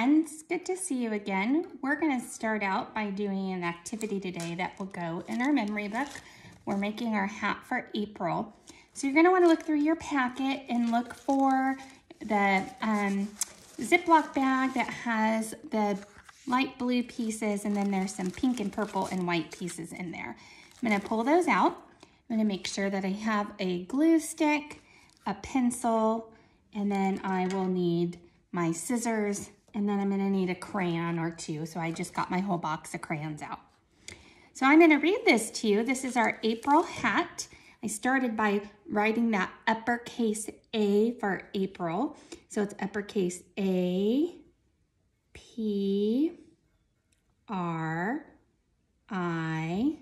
friends, good to see you again. We're going to start out by doing an activity today that will go in our memory book. We're making our hat for April. So you're going to want to look through your packet and look for the Ziploc bag that has the light blue pieces, and then there's some pink and purple and white pieces in there. I'm going to pull those out. I'm going to make sure that I have a glue stick, a pencil, and then I will need my scissors, and then I'm going to need a crayon or two. So I just got my whole box of crayons out. So I'm going to read this to you. This is our April hat. I started by writing that uppercase A for April. So it's uppercase A, P, R, I,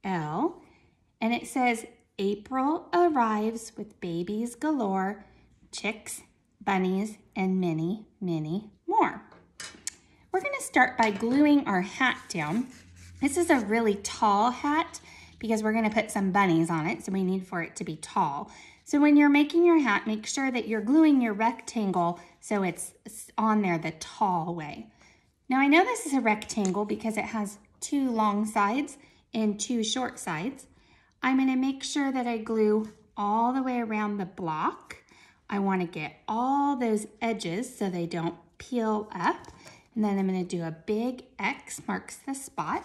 L. And it says, April arrives with babies galore, chicks, bunnies, and many, many more. We're going to start by gluing our hat down. This is a really tall hat because we're going to put some bunnies on it, so we need for it to be tall. So when you're making your hat, make sure that you're gluing your rectangle so it's on there the tall way. Now I know this is a rectangle because it has 2 long sides and 2 short sides. I'm going to make sure that I glue all the way around the block. I want to get all those edges so they don't peel up. And then I'm going to do a big X, marks the spot.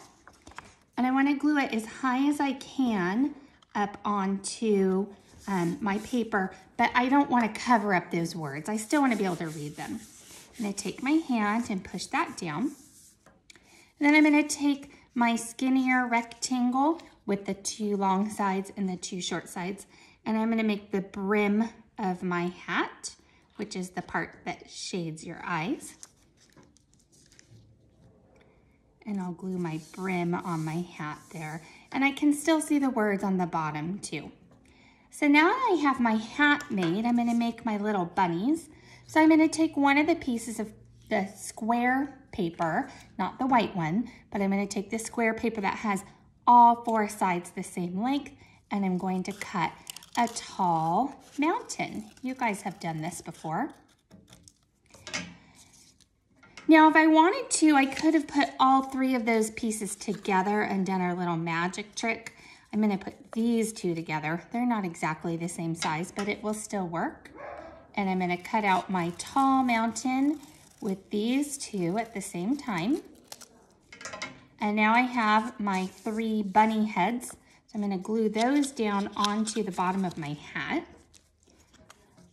And I want to glue it as high as I can up onto my paper, but I don't want to cover up those words. I still want to be able to read them. I'm going to take my hand and push that down. And then I'm going to take my skinnier rectangle with the 2 long sides and the 2 short sides, and I'm going to make the brim of my hat, which is the part that shades your eyes. And I'll glue my brim on my hat there. And I can still see the words on the bottom too. So now that I have my hat made, I'm going to make my little bunnies. So I'm going to take one of the pieces of the square paper, not the white one, but I'm going to take the square paper that has all 4 sides the same length, and I'm going to cut a tall mountain. You guys have done this before. Now, if I wanted to, I could have put all 3 of those pieces together and done our little magic trick. I'm going to put these 2 together. They're not exactly the same size, but it will still work. And I'm going to cut out my tall mountain with these 2 at the same time. And now I have my 3 bunny heads. So I'm going to glue those down onto the bottom of my hat.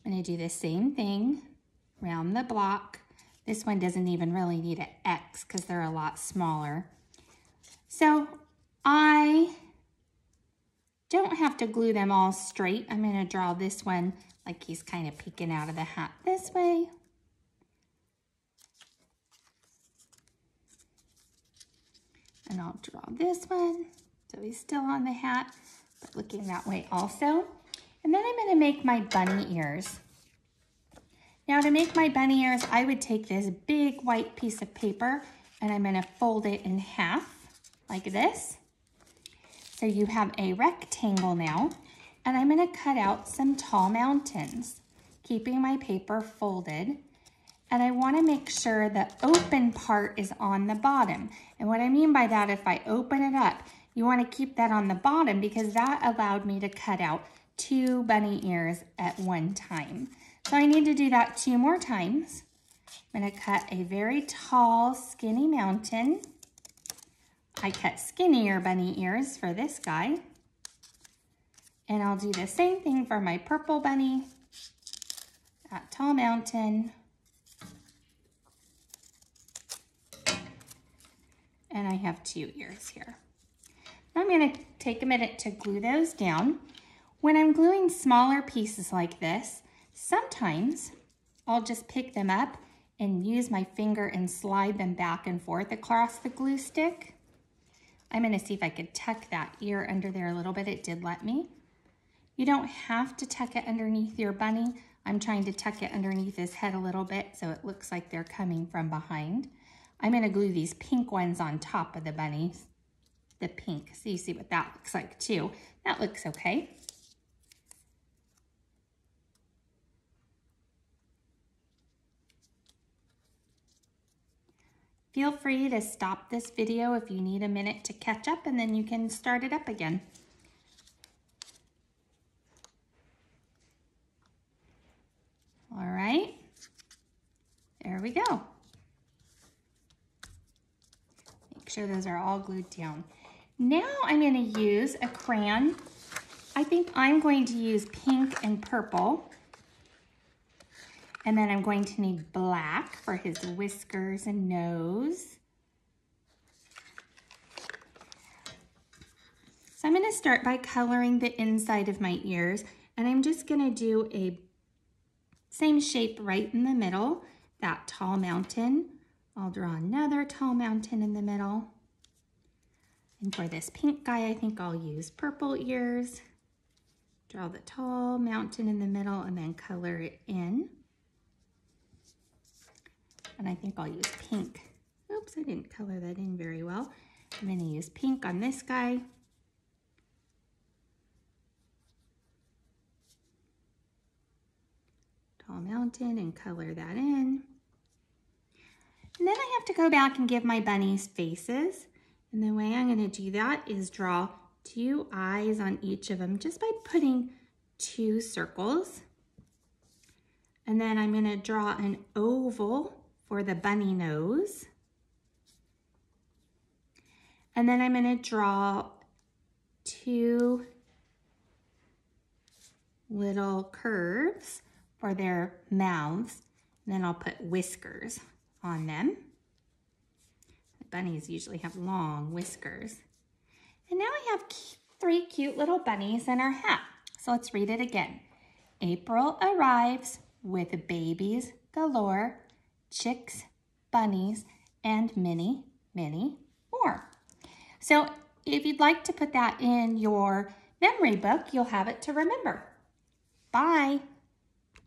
I'm going to do the same thing around the block. This one doesn't even really need an X because they're a lot smaller. So I don't have to glue them all straight. I'm going to draw this one like he's kind of peeking out of the hat this way. And I'll draw this one so he's still on the hat, but looking that way also. And then I'm going to make my bunny ears. Now to make my bunny ears, I would take this big white piece of paper and I'm going to fold it in half like this. So you have a rectangle now, and I'm going to cut out some tall mountains, keeping my paper folded. And I want to make sure the open part is on the bottom. And what I mean by that, if I open it up, you want to keep that on the bottom because that allowed me to cut out 2 bunny ears at one time. So I need to do that 2 more times. I'm going to cut a very tall, skinny mountain. I cut skinnier bunny ears for this guy. And I'll do the same thing for my purple bunny. That tall mountain. And I have 2 ears here. I'm going to take a minute to glue those down. When I'm gluing smaller pieces like this, sometimes I'll just pick them up and use my finger and slide them back and forth across the glue stick. I'm going to see if I could tuck that ear under there a little bit. It did let me. You don't have to tuck it underneath your bunny. I'm trying to tuck it underneath his head a little bit so it looks like they're coming from behind. I'm going to glue these pink ones on top of the bunnies. The pink, so you see what that looks like too. That looks okay. Feel free to stop this video if you need a minute to catch up, and then you can start it up again. All right, there we go. Make sure those are all glued down. Now I'm going to use a crayon. I think I'm going to use pink and purple. And then I'm going to need black for his whiskers and nose. So I'm going to start by coloring the inside of my ears, and I'm just going to do a same shape right in the middle, that tall mountain. I'll draw another tall mountain in the middle. And for this pink guy, I think I'll use purple ears. Draw the tall mountain in the middle and then color it in. And I think I'll use pink. Oops, I didn't color that in very well. I'm going to use pink on this guy. Tall mountain and color that in. And then I have to go back and give my bunnies faces. And the way I'm going to do that is draw 2 eyes on each of them just by putting 2 circles. And then I'm going to draw an oval for the bunny nose. And then I'm going to draw 2 little curves for their mouths. And then I'll put whiskers on them. The bunnies usually have long whiskers. And now I have 3 cute little bunnies in our hat. So let's read it again. April arrives with babies galore, chicks, bunnies, and many, many more. So if you'd like to put that in your memory book, you'll have it to remember. Bye.